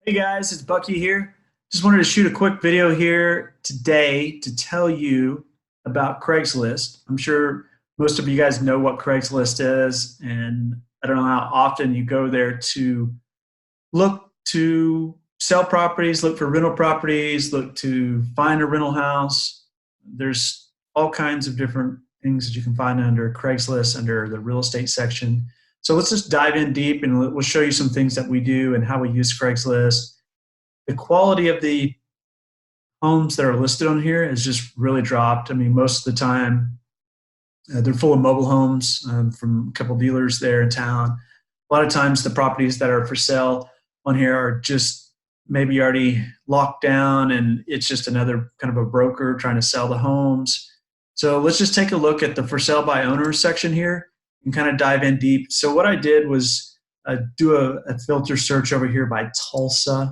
Hey guys, it's Bucky here. Just wanted to shoot a quick video here today to tell you about Craigslist. I'm sure most of you guys know what Craigslist is, and I don't know how often you go there to look to sell properties, look for rental properties, look to find a rental house. There's all kinds of different things that you can find under Craigslist under the real estate section. So let's just dive in deep and we'll show you some things that we do and how we use Craigslist. The quality of the homes that are listed on here has just really dropped. I mean, most of the time, they're full of mobile homes from a couple dealers there in town. A lot of times the properties that are for sale on here are just maybe already locked down and it's just another kind of a broker trying to sell the homes. So let's just take a look at the for sale by owner section here and kind of dive in deep. So what I did was do a filter search over here by Tulsa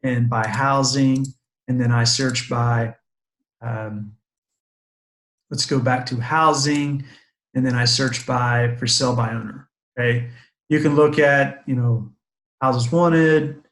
and by housing, and then I search by, let's go back to housing, and then I search by for sale by owner. Okay, you can look at houses wanted,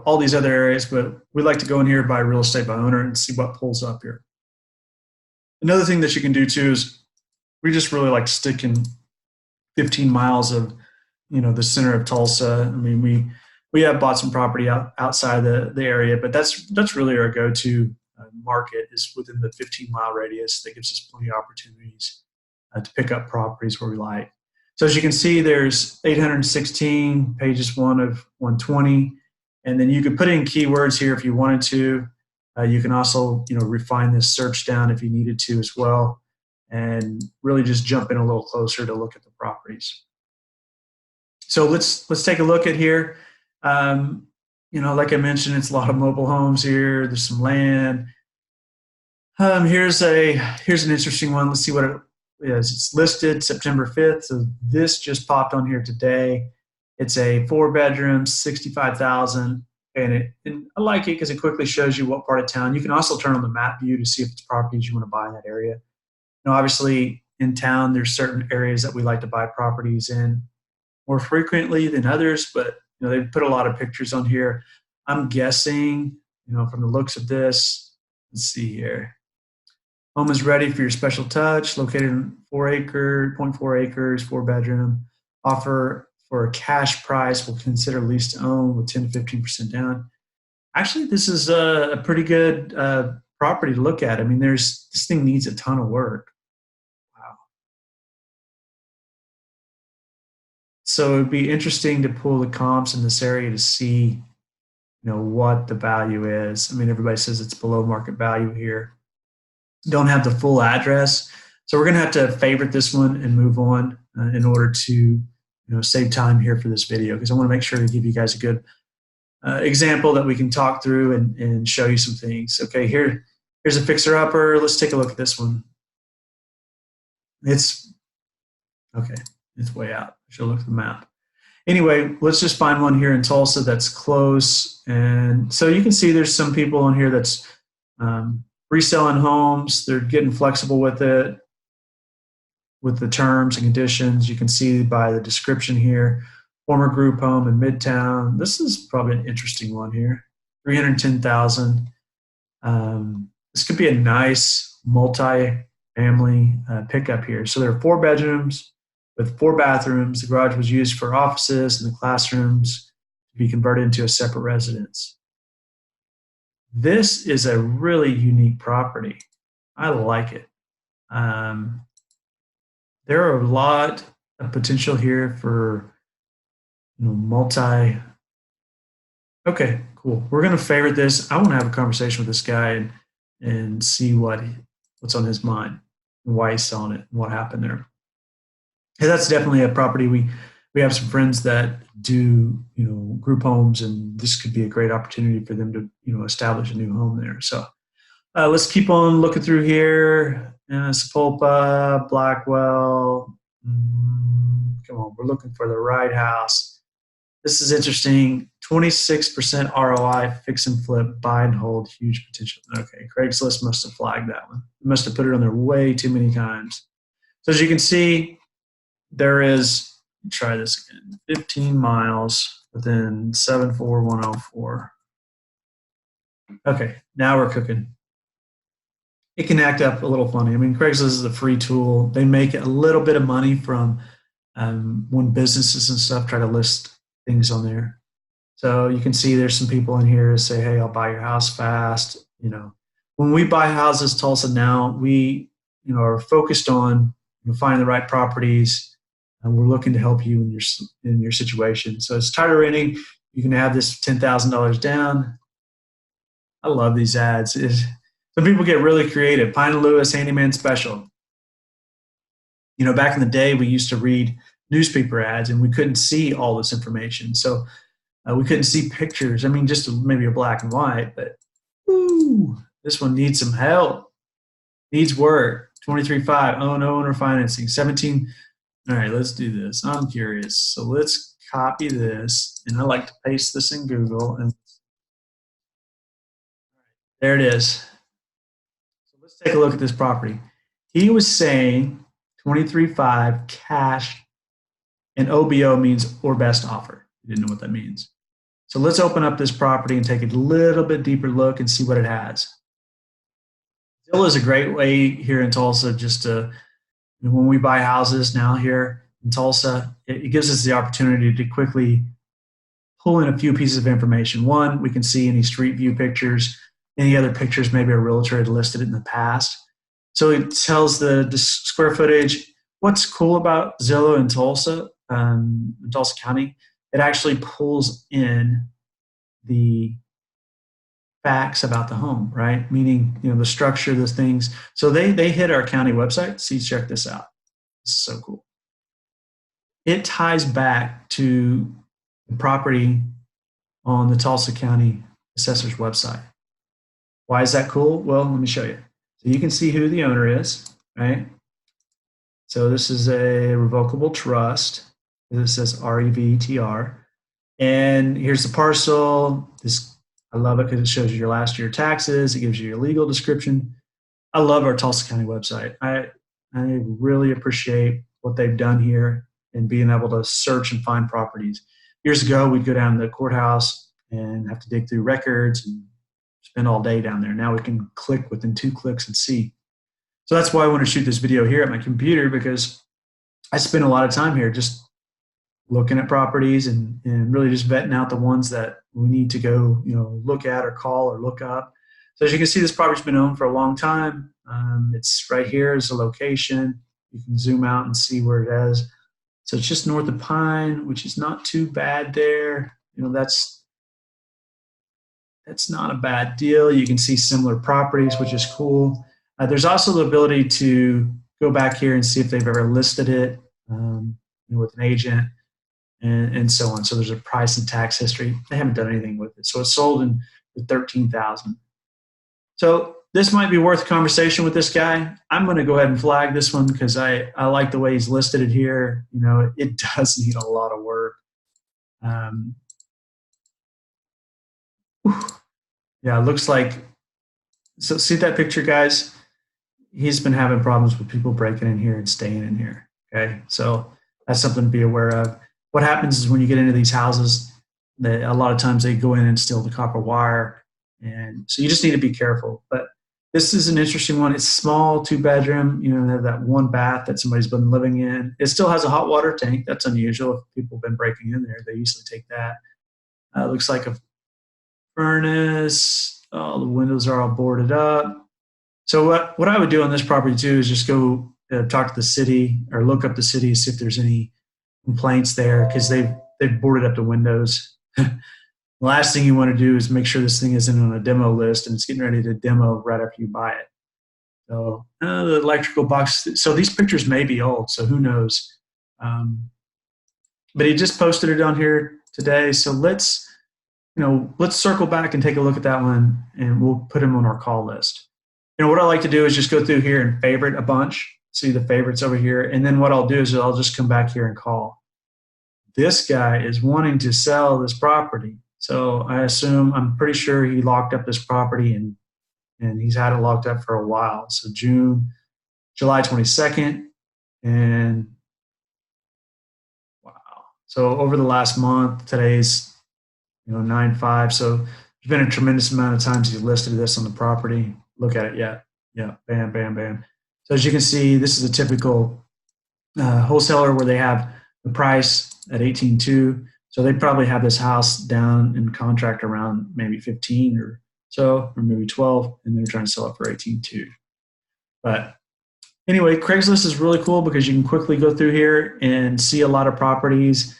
all these other areas, but we like to go in here by real estate by owner and see what pulls up here. Another thing that you can do too is we just really like sticking 15 miles of the center of Tulsa. I mean, we have bought some property outside the area, but that's really our go-to market is within the 15-mile radius. That gives us plenty of opportunities to pick up properties where we like. So as you can see, there's 816 pages, 1 of 120, and then you could put in keywords here if you wanted to. You can also refine this search down if you needed to as well, and really just jump in a little closer to look at the properties. So let's take a look at here. Like I mentioned, it's a lot of mobile homes here. There's some land. Here's an interesting one. Let's see what it is. It's listed September 5th. So this just popped on here today. It's a 4-bedroom, 65,000. And I like it because it quickly shows you what part of town. You can also turn on the map view to see if it's properties you want to buy in that area. Obviously in town, there's certain areas that we like to buy properties in more frequently than others, but they've put a lot of pictures on here. I'm guessing, from the looks of this, let's see here. Home is ready for your special touch, located in 0.4 acres, 4-bedroom. Offer for a cash price, will consider lease to own with 10 to 15% down. Actually, this is a pretty good property to look at. I mean, this thing needs a ton of work. Wow. So it would be interesting to pull the comps in this area to see, what the value is. I mean, everybody says it's below market value here. Don't have the full address. So we're going to have to favorite this one and move on in order to, save time here for this video, because I want to make sure to give you guys a good example that we can talk through and show you some things. Okay, here's a fixer-upper. Let's take a look at this one. It's way out. I should look at the map. Anyway, let's just find one here in Tulsa that's close. And so you can see there's some people on here that's reselling homes. They're getting flexible with it, with the terms and conditions. You can see by the description here, former group home in Midtown. This is probably an interesting one here, 310,000. This could be a nice multi-family pickup here. So there are 4 bedrooms with 4 bathrooms. The garage was used for offices and the classrooms to be converted into a separate residence. This is a really unique property. I like it. There are a lot of potential here for multi. Okay, cool. We're going to favorite this. I want to have a conversation with this guy and see what's on his mind and why he's selling it and what happened there. And that's definitely a property we have some friends that do group homes, and this could be a great opportunity for them to establish a new home there. So let's keep on looking through here. Sapulpa, Blackwell. Come on, we're looking for the right house. This is interesting. 26% ROI, fix and flip, buy and hold, huge potential. Okay, Craigslist must have flagged that one. They must have put it on there way too many times. So as you can see, there is, try this again, 15 miles within 74104. Okay, now we're cooking. It can act up a little funny. I mean, Craigslist is a free tool. They make a little bit of money from when businesses and stuff try to list things on there. So you can see there's some people in here who say, "Hey, I'll buy your house fast." When we buy houses Tulsa now, we are focused on finding the right properties, and we're looking to help you in your situation. So it's tired of renting. You can have this $10,000 down. I love these ads. Some people get really creative. Pine and Lewis handyman special. Back in the day, we used to read newspaper ads and we couldn't see all this information. So we couldn't see pictures. I mean, just maybe a black and white, but woo, this one needs some help. Needs work. 23.5, own owner financing. 17. All right, let's do this. I'm curious. So let's copy this. And I like to paste this in Google. And there it is. So let's take a look at this property. He was saying 23.5 cash, and OBO means or best offer. You didn't know what that means. So let's open up this property and take a little bit deeper look and see what it has. Zillow is a great way here in Tulsa just to, when we buy houses now here in Tulsa, it gives us the opportunity to quickly pull in a few pieces of information. One, we can see any street view pictures, any other pictures maybe a realtor had listed in the past. So it tells the square footage. What's cool about Zillow in Tulsa County, it actually pulls in the facts about the home, right? Meaning, the structure, the things. So they hit our county website. See, check this out. This is so cool. It ties back to the property on the Tulsa County Assessor's website. Why is that cool? Well, let me show you. So you can see who the owner is, right? So this is a revocable trust. This says REVTR. And here's the parcel. I love it because it shows you your last year taxes. It gives you your legal description. I love our Tulsa County website. I really appreciate what they've done here and being able to search and find properties. Years ago, we'd go down to the courthouse and have to dig through records and spend all day down there. Now we can click within 2 clicks and see. So that's why I want to shoot this video here at my computer, because I spend a lot of time here just looking at properties and really just vetting out the ones that we need to go, look at or call or look up. So as you can see, this property's been owned for a long time. It's right here is the location. You can zoom out and see where it is. So it's just north of Pine, which is not too bad there. That's not a bad deal. You can see similar properties, which is cool. There's also the ability to go back here and see if they've ever listed it with an agent and so on. So there's a price and tax history. They haven't done anything with it. So it's sold in for $13,000. So this might be worth a conversation with this guy. I'm going to go ahead and flag this one because I like the way he's listed it here. It does need a lot of work. Yeah, it looks like, so see that picture, guys? He's been having problems with people breaking in here and staying in here. Okay, so that's something to be aware of. What happens is when you get into these houses, a lot of times they go in and steal the copper wire, and so you just need to be careful. But this is an interesting one. It's small, 2-bedroom. They have that 1 bath that somebody's been living in. It still has a hot water tank. That's unusual. If people have been breaking in there, they usually take that. Looks like a furnace. Oh, the windows are all boarded up. So what I would do on this property too is just go talk to the city or look up the city, see if there's any complaints there, because they've boarded up the windows. The last thing you want to do is make sure this thing isn't on a demo list and it's getting ready to demo right after you buy it. So the electrical box. So these pictures may be old, so who knows? But he just posted it on here today. So let's circle back and take a look at that one, and we'll put him on our call list. What I like to do is just go through here and favorite a bunch. See the favorites over here. And then what I'll do is I'll just come back here and call. This guy is wanting to sell this property. So I'm pretty sure he locked up this property and he's had it locked up for a while. So July 22nd. And wow. So over the last month, today's 9/5. So There's been a tremendous amount of times he's listed this on the property. Look at it. Yeah. Yeah. Bam, bam, bam. So as you can see, this is a typical wholesaler where they have the price at 18.2. So they probably have this house down in contract around maybe 15 or so, or maybe 12, and they're trying to sell it for 18.2. But anyway, Craigslist is really cool because you can quickly go through here and see a lot of properties.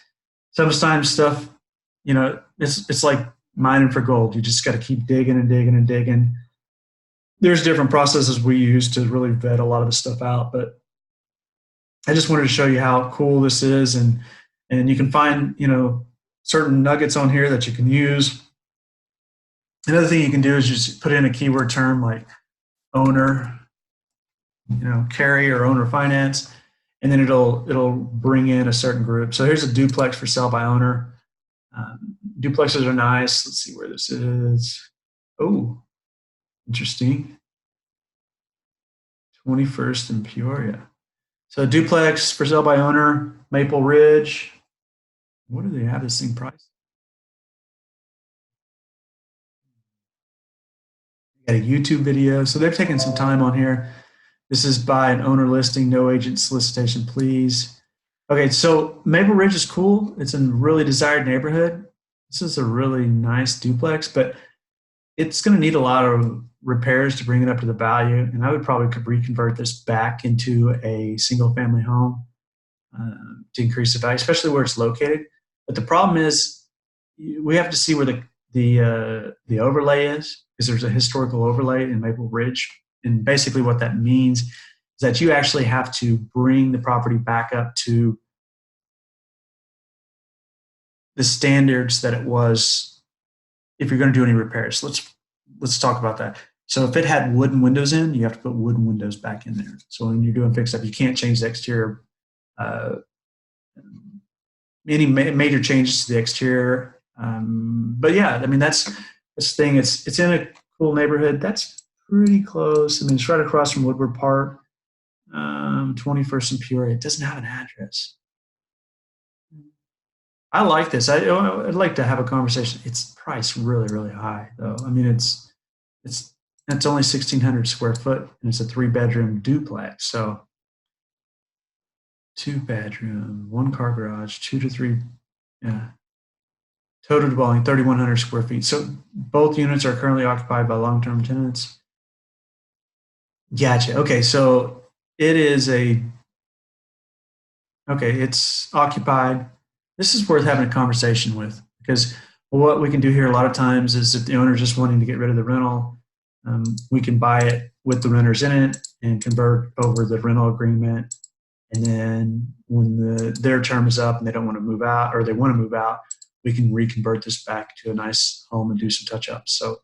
Sometimes stuff, it's like mining for gold. You just got to keep digging and digging and digging. There's different processes we use to really vet a lot of the stuff out, but I just wanted to show you how cool this is, and you can find certain nuggets on here that you can use. Another thing you can do is just put in a keyword term like owner, carry or owner finance, and then it'll bring in a certain group. So here's a duplex for sale by owner. Duplexes are nice. Let's see where this is. Oh, interesting. 21st in Peoria. So duplex for sale by owner, Maple Ridge. What do they have this thing priced? Got a YouTube video. So they've taken some time on here. This is by an owner listing, no agent solicitation, please. Okay, so Maple Ridge is cool. It's in a really desired neighborhood. This is a really nice duplex, but it's going to need a lot of repairs to bring it up to the value. And I would probably could reconvert this back into a single family home to increase the value, especially where it's located. But the problem is we have to see where the overlay is, because there's a historical overlay in Maple Ridge. And basically what that means is that you actually have to bring the property back up to the standards that it was if you're going to do any repairs. Let's talk about that. So if it had wooden windows in, you have to put wooden windows back in there. So when you're doing fix up, you can't change the exterior. Any major changes to the exterior. But yeah, I mean that's this thing. It's in a cool neighborhood. That's pretty close. I mean, it's right across from Woodward Park, 21st and Peoria. It doesn't have an address. I like this. I'd like to have a conversation. It's priced really, really high, though. I mean, it's only 1,600 square foot, and it's a 3-bedroom duplex. So 2-bedroom, 1-car garage, 2 to 3, yeah. Total dwelling, 3,100 square feet. So both units are currently occupied by long-term tenants. Gotcha. Okay, so it's occupied. This is worth having a conversation with, because what we can do here a lot of times is if the owner is just wanting to get rid of the rental, we can buy it with the renters in it and convert over the rental agreement. And then when their term is up and they don't want to move out, or they want to move out, we can reconvert this back to a nice home and do some touch-ups. So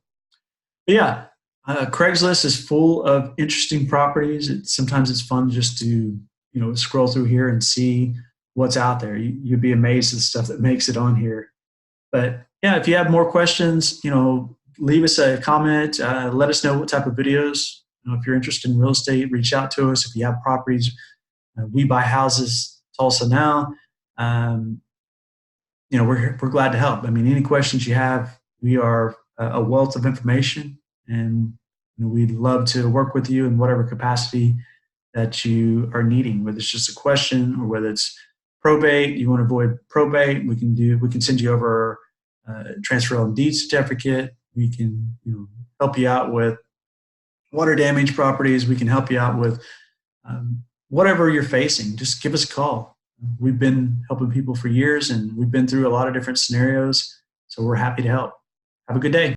yeah, Craigslist is full of interesting properties. Sometimes it's fun just to scroll through here and see what's out there. You'd be amazed at the stuff that makes it on here. But yeah, if you have more questions, leave us a comment. Let us know what type of videos. If you're interested in real estate, reach out to us. If you have properties, we buy houses Tulsa now. We're glad to help. I mean, any questions you have, we are a wealth of information, and we'd love to work with you in whatever capacity that you are needing, whether it's just a question or whether it's probate. You want to avoid probate, we can send you over a transfer on deed certificate. We can help you out with water damage properties. We can help you out with whatever you're facing. Just give us a call. We've been helping people for years, and we've been through a lot of different scenarios, so we're happy to help. Have a good day.